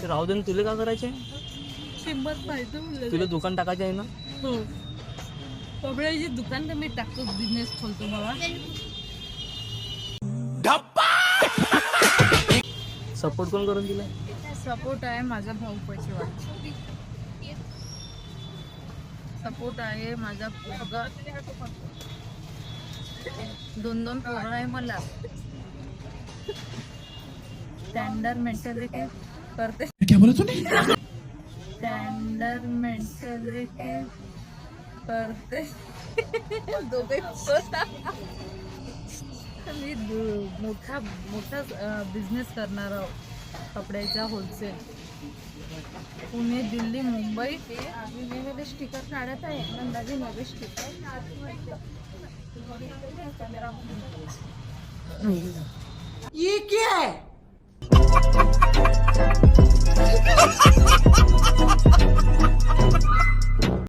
राहू दे ना, तुला काय करायचे? किंमत माहिती मुलं. तुला दुकान टाकायचं आहे ना? हो, कपड्याची दुकान तर मी टाकतो, बिझनेस खोलतो बाबा. सपोर्ट कोण करून दिला? सपोर्ट आहे माझा भाऊ पैसेवाला. सपोर्ट आहे माझा पोरगा. 2 पोरं आहे मला. स्टँडर्ड मेंटॅलिटी करते. क्या बोला तूने? स्टँडर्ड मेंटॅलिटी करते. दोघे मी मोठा बिझनेस करणार आहोत कपड्याचा होलसेल. पुणे, दिल्ली, मुंबई. वेगवेगळे स्टिकर काढत आहे. नंदाजी नवे स्टिकर. ये क्या है?